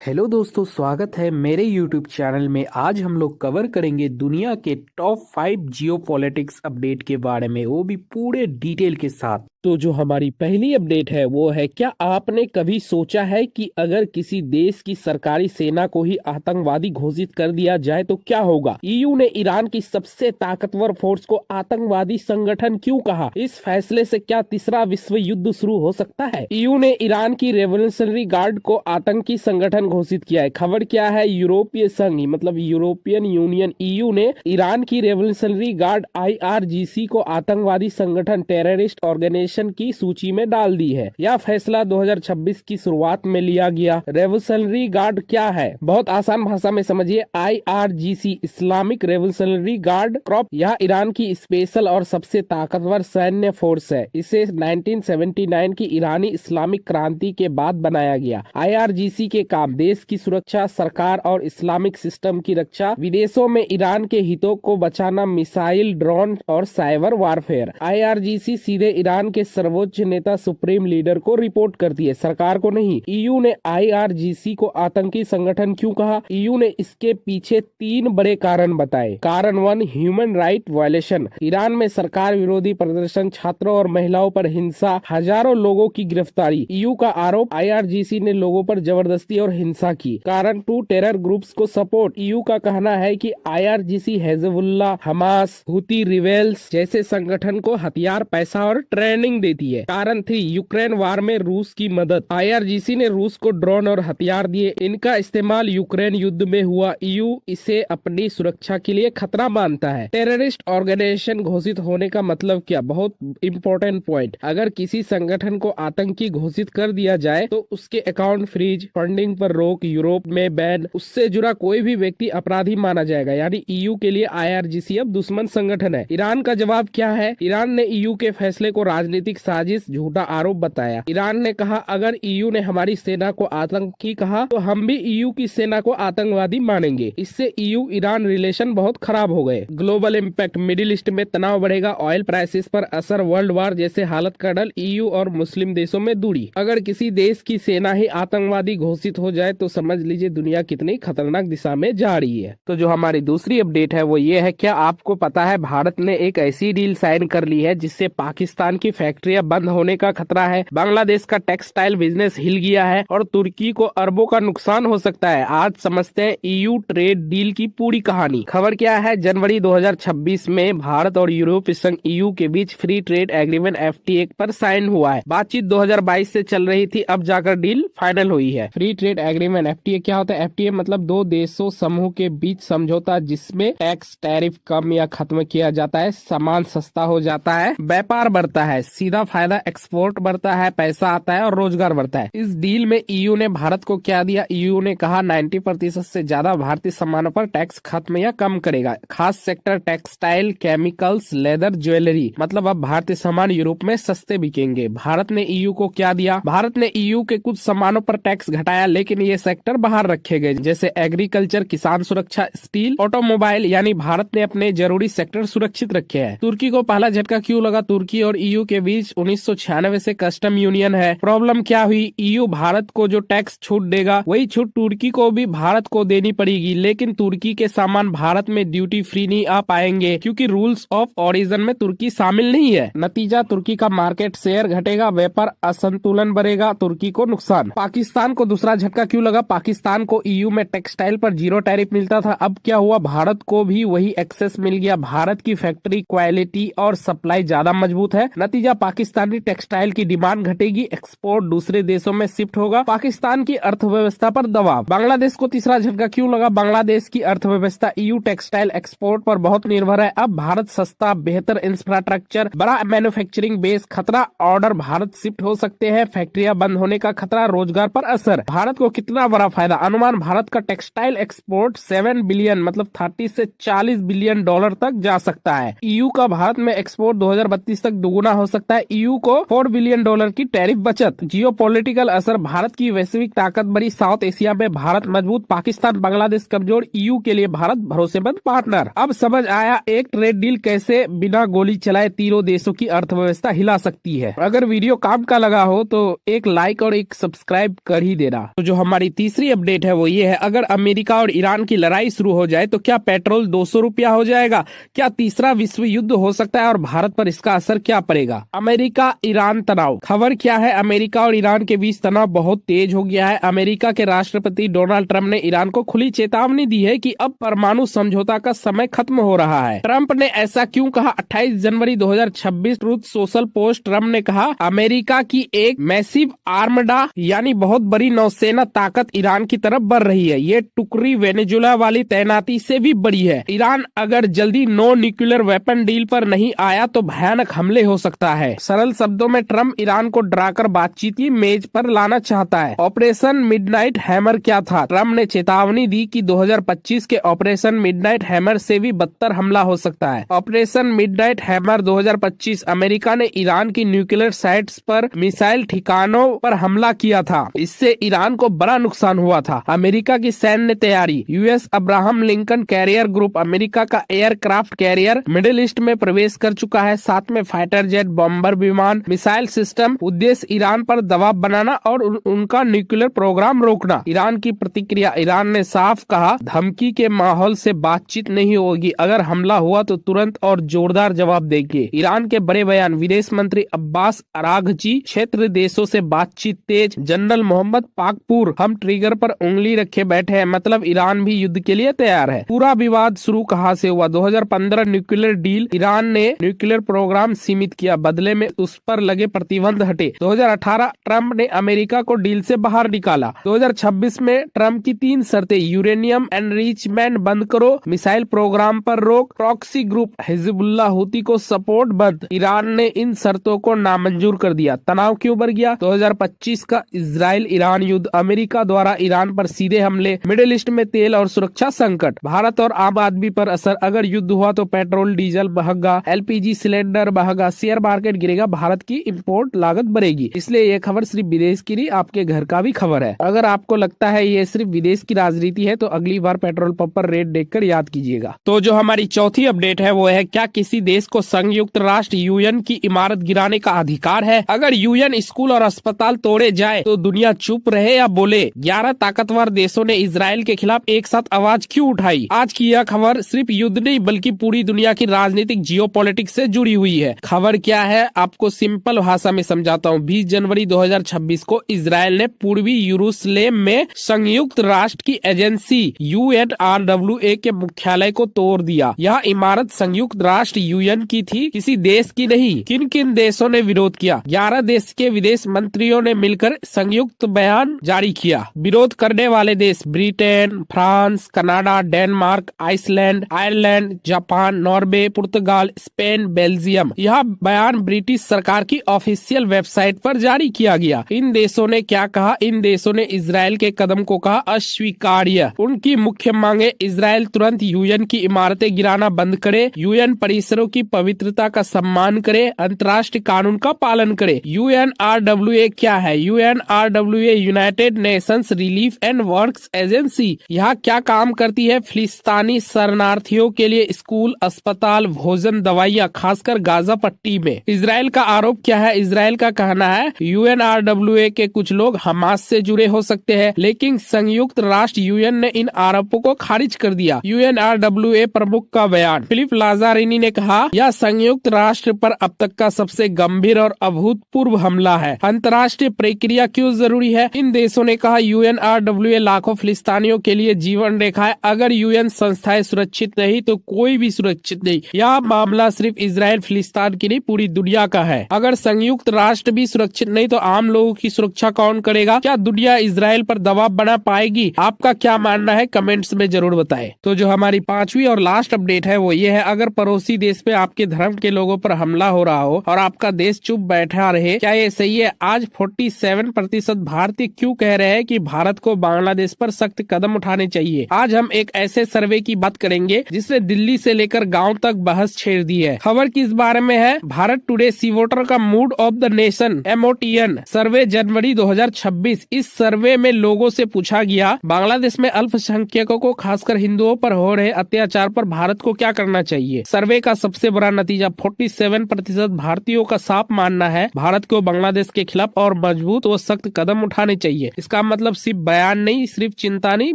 Hello दोस्तों, स्वागत है मेरे YouTube चैनल में। आज हम लोग कवर करेंगे दुनिया के टॉप 5 जियो पॉलिटिक्स अपडेट के बारे में, वो भी पूरे डिटेल के साथ। तो जो हमारी पहली अपडेट है वो है, क्या आपने कभी सोचा है कि अगर किसी देश की सरकारी सेना को ही आतंकवादी घोषित कर दिया जाए तो क्या होगा? ईयू ने ईरान की सबसे ताकतवर फोर्स को आतंकवादी संगठन क्यों कहा? इस फैसले से क्या तीसरा विश्व युद्ध शुरू हो सकता है? ईयू ने ईरान की रेवोल्यूशनरी गार्ड को आतंकी संगठन घोषित किया है। खबर क्या है? यूरोपीय संघ मतलब यूरोपियन यूनियन ईयू ने ईरान की रेवोल्यूशनरी गार्ड IRGC को आतंकवादी संगठन टेररिस्ट ऑर्गेनाइजेशन की सूची में डाल दी है। यह फैसला 2026 की शुरुआत में लिया गया। रेवोल्यूशनरी गार्ड क्या है? बहुत आसान भाषा में समझिए, IRGC Islamic revolutionary guard Corp, यह ईरान की स्पेशल और सबसे ताकतवर सैन्य फोर्स है। इसे 1979 की ईरानी इस्लामिक क्रांति के बाद बनाया गया। IRGC के काम देश की सुरक्षा, सरकार और इस्लामिक सिस्टम की रक्षा, विदेशों में ईरान के हितों को बचाना, मिसाइल, ड्रोन और साइबर वारफेयर। IRGC सीधे ईरान के सर्वोच्च नेता सुप्रीम लीडर को रिपोर्ट करती है, सरकार को नहीं। ईयू ने IRGC को आतंकी संगठन क्यों कहा? ईयू ने इसके पीछे 3 बड़े कारण बताए। कारण 1, ह्यूमन राइट वायलेशन। ईरान में सरकार विरोधी प्रदर्शन, छात्रों और महिलाओं पर हिंसा, हजारों लोगों की गिरफ्तारी। ईयू का आरोप, IRGC ने लोगों पर जबरदस्ती और हिंसा की। कारण 2, टेरर ग्रुप्स को सपोर्ट। ईयू का कहना है कि IRGC हिजबुल्लाह, हमास, हुती रिबेल्स जैसे संगठन को हथियार, पैसा और ट्रेनिंग देती है। कारण 3, यूक्रेन वार में रूस की मदद। IRGC ने रूस को ड्रोन और हथियार दिए, इनका इस्तेमाल यूक्रेन युद्ध में हुआ। ईयू इसे अपनी सुरक्षा के लिए खतरा मानता है। टेररिस्ट ऑर्गेनाइजेशन घोषित होने का मतलब क्या? बहुत इंपॉर्टेंट पॉइंट। अगर किसी संगठन को आतंकी घोषित कर दिया जाए तो उसके अकाउंट फ्रीज, फंडिंग पर रोक, यूरोप में बैन, उससे जुड़ा कोई भी व्यक्ति अपराधी माना जाएगा। यानी ईयू के लिए IRGC अब दुश्मन संगठन है। ईरान का जवाब क्या है? ईरान ने ईयू के फैसले को राजनीतिक साजिश, झूठा आरोप बताया। ईरान ने कहा, अगर ईयू ने हमारी सेना को आतंकी कहा तो हम भी ईयू की सेना को आतंकवादी मानेंगे। इससे ईयू ईरान रिलेशन बहुत खराब हो गए। ग्लोबल इम्पैक्ट, मिडिल ईस्ट में तनाव बढ़ेगा, ऑयल प्राइसेस पर असर, वर्ल्ड वार जैसे हालत का डर, ईयू और मुस्लिम देशों में दूरी। अगर किसी देश की सेना ही आतंकवादी घोषित हो जाए तो समझ लीजिए दुनिया कितनी खतरनाक दिशा में जा रही है। तो जो हमारी दूसरी अपडेट है वो ये है, क्या आपको पता है भारत ने एक ऐसी डील साइन कर ली है जिससे पाकिस्तान की फैक्ट्रियां बंद होने का खतरा है। बांग्लादेश का टेक्सटाइल बिजनेस हिल गया है और तुर्की को अरबों का नुकसान हो सकता है। आज समझते हैं ईयू ट्रेड डील की पूरी कहानी। खबर क्या है? जनवरी 2026 में भारत और यूरोपीय संघ ईयू के बीच फ्री ट्रेड एग्रीमेंट FTA पर साइन हुआ है। बातचीत 2022 से चल रही थी, अब जाकर डील फाइनल हुई है। फ्री ट्रेड एग्रीमेंट FTA क्या होता है? FTA मतलब दो देशों समूह के बीच समझौता जिसमें टैक्स टैरिफ कम या खत्म किया जाता है, सामान सस्ता हो जाता है, व्यापार बढ़ता है, सीधा फायदा एक्सपोर्ट बढ़ता है, पैसा आता है और रोजगार बढ़ता है। इस डील में ईयू ने भारत को क्या दिया? ईयू ने कहा 90% से ज्यादा भारतीय सामानों पर टैक्स खत्म या कम करेगा। खास sector textile, chemicals, leather, jewellery, मतलब अब भारतीय सामान यूरोप में सस्ते बिकेंगे। भारत ने ईयू को क्या दिया? भारत ने ईयू के कुछ सामानों पर टैक्स घटाया, लेकिन ये सेक्टर बाहर रखे गए, जैसे एग्रीकल्चर, किसान सुरक्षा, स्टील, ऑटोमोबाइल। यानी भारत ने अपने जरूरी सेक्टर सुरक्षित रखे हैं। तुर्की को पहला झटका क्यों लगा? तुर्की और ईयू के बीच 1996 से कस्टम यूनियन है। प्रॉब्लम क्या हुई? ईयू भारत को जो टैक्स छूट देगा वही छूट तुर्की को भी भारत को देनी पड़ेगी, लेकिन तुर्की के सामान भारत में ड्यूटी फ्री नहीं आ पाएंगे क्योंकि रूल्स ऑफ ओरिजिन में तुर्की शामिल नहीं है। नतीजा, तुर्की का मार्केट शेयर घटेगा, व्यापार असंतुलन बढ़ेगा, तुर्की को नुकसान। पाकिस्तान को दूसरा झटका क्यों लगा? पाकिस्तान को ईयू में टेक्सटाइल पर 0 टैरिफ मिलता था, अब क्या हुआ? भारत को भी वही एक्सेस मिल गया। भारत की फैक्ट्री क्वालिटी और सप्लाई ज्यादा मजबूत है। नतीजा, पाकिस्तानी टेक्सटाइल की डिमांड घटेगी, एक्सपोर्ट दूसरे देशों में शिफ्ट होगा, पाकिस्तान की अर्थव्यवस्था पर दबाव। बांग्लादेश को तीसरा झटका क्यों लगा? बांग्लादेश की अर्थव्यवस्था ईयू टेक्सटाइल एक्सपोर्ट पर बहुत निर्भर है। अब भारत सस्ता, बेहतर इंफ्रास्ट्रक्चर, बड़ा मैन्युफैक्चरिंग बेस, खतरा ऑर्डर भारत शिफ्ट हो सकते हैं, फैक्ट्रियां बंद होने का खतरा, रोजगार पर असर। भारत को कितना बड़ा फायदा? अनुमान, भारत का टेक्सटाइल एक्सपोर्ट 7 बिलियन मतलब 30 से 40 बिलियन डॉलर तक जा सकता है। ईयू का भारत में एक्सपोर्ट 2032 तक दुगुना हो सकता सकता है EU को $4 बिलियन की टैरिफ बचत। जियोपॉलिटिकल असर, भारत की वैश्विक ताकत बड़ी, साउथ एशिया में भारत मजबूत, पाकिस्तान बांग्लादेश कमजोर, EU के लिए भारत भरोसेमंद पार्टनर। अब समझ आया एक ट्रेड डील कैसे बिना गोली चलाए तीनों देशों की अर्थव्यवस्था हिला सकती है। अगर वीडियो काम का लगा हो तो एक लाइक और एक सब्सक्राइब कर ही देना। तो जो हमारी तीसरी अपडेट है वो ये है, अगर अमेरिका और ईरान की लड़ाई शुरू हो जाए तो क्या पेट्रोल 200 रुपया हो जाएगा? क्या तीसरा विश्व युद्ध हो सकता है और भारत पर इसका असर क्या पड़ेगा? अमेरिका ईरान तनाव, खबर क्या है? अमेरिका और ईरान के बीच तनाव बहुत तेज हो गया है। अमेरिका के राष्ट्रपति डोनाल्ड ट्रंप ने ईरान को खुली चेतावनी दी है कि अब परमाणु समझौता का समय खत्म हो रहा है। ट्रंप ने ऐसा क्यों कहा? 28 जनवरी 2026 ट्रूथ सोशल पोस्ट ट्रंप ने कहा, अमेरिका की एक मैसिव आर्मडा यानी बहुत बड़ी नौसेना ताकत ईरान की तरफ बढ़ रही है। ये टुकड़ी वेनेजुला वाली तैनाती से भी बड़ी है। ईरान अगर जल्दी नो न्यूक्लियर वेपन डील पर नहीं आया तो भयानक हमले हो सकता है। सरल शब्दों में ट्रंप ईरान को डराकर बातचीत की मेज पर लाना चाहता है। ऑपरेशन मिडनाइट हैमर क्या था? ट्रंप ने चेतावनी दी कि 2025 के ऑपरेशन मिडनाइट हैमर से भी बदतर हमला हो सकता है। ऑपरेशन मिडनाइट हैमर 2025 अमेरिका ने ईरान की न्यूक्लियर साइट्स पर मिसाइल ठिकानों पर हमला किया था। इससे ईरान को बड़ा नुकसान हुआ था। अमेरिका की सैन्य तैयारी, US Abraham Lincoln carrier group America का एयरक्राफ्ट कैरियर मिडिल ईस्ट में प्रवेश कर चुका है। साथ में फाइटर जेट, बॉम्बर विमान, मिसाइल सिस्टम। उद्देश्य ईरान पर दबाव बनाना और उनका न्यूक्लियर प्रोग्राम रोकना। ईरान की प्रतिक्रिया, ईरान ने साफ कहा धमकी के माहौल से बातचीत नहीं होगी, अगर हमला हुआ तो तुरंत और जोरदार जवाब देंगे। ईरान के बड़े बयान, विदेश मंत्री अब्बास अराघची, क्षेत्र देशों से बातचीत तेज। जनरल मोहम्मद पाकपुर, हम ट्रिगर पर उंगली रखे बैठे हैं, मतलब ईरान भी युद्ध के लिए तैयार है। पूरा विवाद शुरू कहां से हुआ? 2015 न्यूक्लियर डील, ईरान ने न्यूक्लियर प्रोग्राम सीमित किया, बदले में उस पर लगे प्रतिबंध हटे। 2018 ट्रंप ने अमेरिका को डील से बाहर निकाला। 2026 में ट्रंप की 3 शर्तें, यूरेनियम एनरिचमेंट बंद करो, मिसाइल प्रोग्राम पर रोक, प्रॉक्सी ग्रुप हिजबुल्लाह हुती को सपोर्ट बंद। ईरान ने इन शर्तों को नामंजूर कर दिया। तनाव क्यों बढ़ गया? 2025 का इजराइल ईरान युद्ध, अमेरिका द्वारा ईरान पर सीधे हमले, मिडिल ईस्ट में तेल और सुरक्षा संकट, भारत और आम आदमी पर असर। अगर युद्ध हुआ तो पेट्रोल डीजल महंगा, LPG सिलेंडर महंगा, शेयर मार्केट गिरेगा, भारत की इंपोर्ट लागत बढ़ेगी। इसलिए ये खबर सिर्फ विदेश की नहीं, आपके घर का भी खबर है। अगर आपको लगता है ये सिर्फ विदेश की राजनीति है तो अगली बार पेट्रोल पंप पर रेट देखकर याद कीजिएगा। तो जो हमारी चौथी अपडेट है वो है, क्या किसी देश को संयुक्त राष्ट्र UN की इमारत गिराने का अधिकार है? अगर UN स्कूल और अस्पताल तोड़े जाए तो दुनिया चुप रहे या बोले? 11 ताकतवर देशों ने इजराइल के खिलाफ एक साथ आवाज क्यों उठाई? आज की यह खबर सिर्फ युद्ध नहीं बल्कि पूरी दुनिया की राजनीतिक जियोपॉलिटिक्स से जुड़ी हुई है। खबर क्या है आपको सिंपल भाषा में समझाता हूँ। 20 जनवरी 2026 को इजराइल ने पूर्वी यरूशलेम में संयुक्त राष्ट्र की एजेंसी UNRWA के मुख्यालय को तोड़ दिया। यह इमारत संयुक्त राष्ट्र UN की थी, किसी देश की नहीं। किन किन देशों ने विरोध किया? 11 देश के विदेश मंत्रियों ने मिलकर संयुक्त बयान जारी किया। विरोध करने वाले देश Britain, France, Canada, Denmark, Iceland, Ireland, Japan, Norway, पुर्तगाल, स्पेन, बेल्जियम। यह बयान ब्रिटिश सरकार की ऑफिशियल वेबसाइट पर जारी किया गया। इन देशों ने क्या कहा? इन देशों ने इजराइल के कदम को कहा अस्वीकार्य। उनकी मुख्य मांगे, इजराइल तुरंत UN की इमारतें गिराना बंद करे, UN परिसरों की पवित्रता का सम्मान करे, अंतर्राष्ट्रीय कानून का पालन करे। UNRWA क्या है? UNRWA United Nations relief and works agency. यहाँ क्या काम करती है? फिलिस्तीनी शरणार्थियों के लिए स्कूल, अस्पताल, भोजन, दवाइयाँ, खासकर गाजा पट्टी में। इजराइल का आरोप क्या है? इजराइल का कहना है UNRWA के कुछ लोग हमास से जुड़े हो सकते हैं, लेकिन संयुक्त राष्ट्र UN ने इन आरोपों को खारिज कर दिया। UNRWA प्रमुख का बयान, फिलिप लाजारिनी ने कहा, यह संयुक्त राष्ट्र पर अब तक का सबसे गंभीर और अभूतपूर्व हमला है। अंतर्राष्ट्रीय प्रक्रिया क्यों जरूरी है? इन देशों ने कहा UNRWA लाखों फिलिस्तीनियों के लिए जीवन रेखा है। अगर UN संस्थाएं सुरक्षित नहीं तो कोई भी सुरक्षित नहीं। यह मामला सिर्फ इजराइल फिलिस्तीन की नहीं पूरी दुनिया का है। अगर संयुक्त राष्ट्र भी सुरक्षित नहीं तो आम लोगों की सुरक्षा कौन करेगा? क्या दुनिया इजराइल पर दबाव बना पाएगी? आपका क्या मानना है कमेंट्स में जरूर बताएं। तो जो हमारी 5वीं और लास्ट अपडेट है वो ये है, अगर पड़ोसी देश पे आपके धर्म के लोगों पर हमला हो रहा हो और आपका देश चुप बैठा रहे, क्या ये सही है? आज 47% भारतीय क्यों कह रहे हैं कि भारत को बांग्लादेश पर सख्त कदम उठाने चाहिए। आज हम एक ऐसे सर्वे की बात करेंगे जिसने दिल्ली से लेकर गांव तक बहस छेड़ दी है। खबर किस बारे में है? भारत टुडे सी वोटर का mood off the nation MOTN सर्वे जनवरी 2026। इस सर्वे में लोगों से पूछा गया बांग्लादेश में अल्पसंख्यकों को खासकर हिंदुओं पर हो रहे अत्याचार पर भारत को क्या करना चाहिए। सर्वे का सबसे बड़ा नतीजा 47% भारतीयों का साफ मानना है भारत को बांग्लादेश के खिलाफ और मजबूत व सख्त कदम उठाने चाहिए। इसका मतलब सिर्फ बयान नहीं, सिर्फ चिंता नहीं,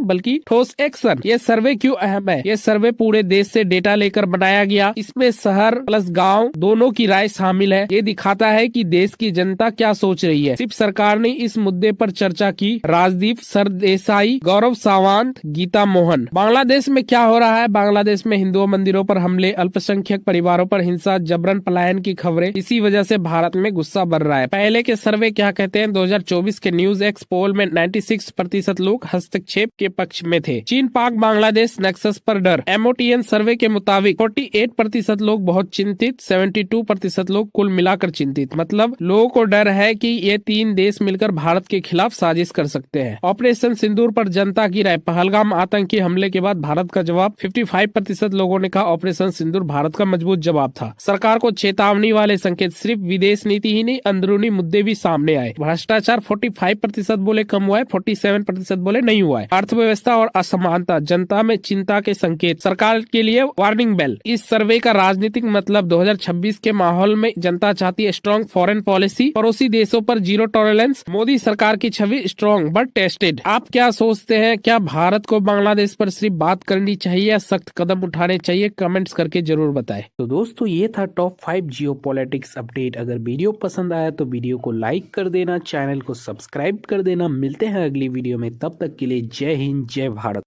बल्कि ठोस एक्शन। ये सर्वे क्यों अहम है? ये सर्वे पूरे देश से डेटा लेकर बनाया गया। इसमें शहर प्लस गांव दोनों की राय शामिल है। ये दिखाता है कि देश की जनता क्या सोच रही है। सिर्फ सरकार ने इस मुद्दे पर चर्चा की। राजदीप सरदेसाई, गौरव सावंत, गीता मोहन। बांग्लादेश में क्या हो रहा है? बांग्लादेश में हिंदू मंदिरों पर हमले, अल्पसंख्यक परिवारों पर हिंसा, जबरन पलायन की खबरें। इसी वजह से भारत में गुस्सा बढ़ रहा है। पहले के सर्वे क्या कहते हैं? 2024 के न्यूज एक्स पोल में 96% लोग हस्तक्षेप के पक्ष में थे। चीन पाक बांग्लादेश नेक्सस पर डर। MOTN सर्वे के मुताबिक 48% लोग बहुत चिंतित, 72% लोग कुल मिलाकर चिंतित। मतलब लोगों को डर है कि ये तीन देश मिलकर भारत के खिलाफ साजिश कर सकते हैं। ऑपरेशन सिंदूर पर जनता की राय। पहलगाम आतंकी हमले के बाद भारत का जवाब। 55% लोगों ने कहा ऑपरेशन सिंदूर भारत का मजबूत जवाब था। सरकार को चेतावनी वाले संकेत। सिर्फ विदेश नीति ही नहीं, अंदरूनी मुद्दे भी सामने आए। भ्रष्टाचार 45% बोले कम हुआ है, 47% बोले नहीं हुआ है। अर्थव्यवस्था और असमानता, जनता में चिंता के संकेत। सरकार के लिए वार्निंग बेल। इस सर्वे का राजनीतिक मतलब 2026 के माहौल में जनता चाहती है स्ट्रॉन्ग फॉरेन पॉलिसी, पड़ोसी देशों पर जीरो टॉलरेंस, मोदी सरकार की छवि स्ट्रॉन्ग बट टेस्टेड। आप क्या सोचते हैं? क्या भारत को बांग्लादेश पर सिर्फ बात करनी चाहिए या सख्त कदम उठाने चाहिए? कमेंट्स करके जरूर बताएं। तो दोस्तों ये था टॉप 5 जियो पॉलिटिक्स अपडेट। अगर वीडियो पसंद आया तो वीडियो को लाइक कर देना, चैनल को सब्सक्राइब कर देना। मिलते हैं अगली वीडियो में, तब तक के लिए जय हिंद, जय भारत।